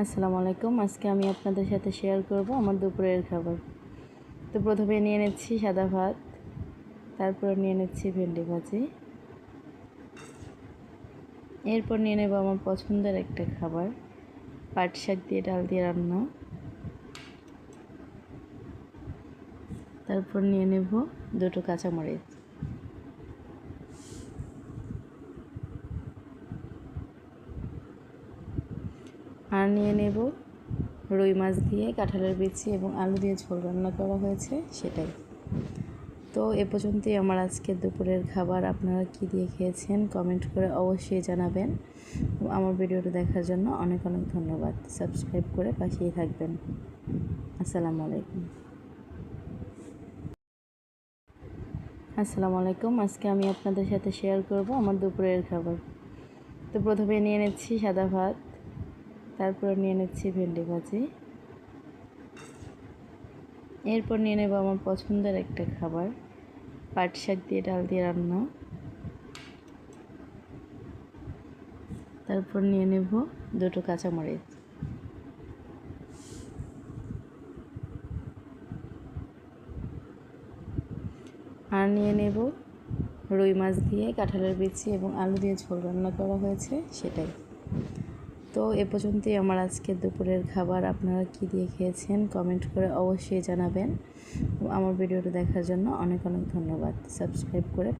আসসালামু আলাইকুম। আজকে আমি আপনাদের সাথে শেয়ার করব আমার দুপুরের খাবার। তো প্রথমে নিয়ে নিচ্ছি সাদা ভাত, তারপর নিয়ে নিচ্ছি ভেন্ডি ভাজি, এরপর নিয়ে নেব আমার পছন্দের একটা খাবার, পাট শাক দিয়ে ডাল দিয়ে রান্না, তারপর নিয়ে নেব দুটো কাঁচামরিচ, আর নিয়ে নেব রুই মাছ দিয়ে কাঁঠালের বিচি এবং আলু দিয়ে ঝোল রান্না করা হয়েছে সেটাই। তো এ পর্যন্তই আমার আজকের দুপুরের খাবার। আপনারা কি দিয়ে খেয়েছেন কমেন্ট করে অবশ্যই জানাবেন। আমার ভিডিওটা দেখার জন্য অনেক অনেক ধন্যবাদ। সাবস্ক্রাইব করে পাশেই থাকবেন। আসসালামু আলাইকুম। আজকে আমি আপনাদের সাথে শেয়ার করব আমার দুপুরের খাবার। তো প্রথমে নিয়ে নিচ্ছি সাদা ভাত, তারপর নিয়ে নিচ্ছি ভেন্ডি ভাজি, এরপর নিয়ে নেব আমার পছন্দের একটা খাবার, পাট শাক দিয়ে ডাল দিয়ে রান্না, তারপর নিয়ে নেব দুটো কাঁচামরিচ, আর নিয়ে নেব রুই মাছ দিয়ে কাঁঠালের বিচি এবং আলু দিয়ে ঝোল রান্না করা হয়েছে সেটাই। তো এ পর্যন্তই আমার আজকের দুপুরের খাবার। আপনারা কি দিয়ে খেয়েছেন কমেন্ট করে অবশ্যই জানাবেন। আমার ভিডিওটা দেখার জন্য অনেক অনেক ধন্যবাদ। সাবস্ক্রাইব করে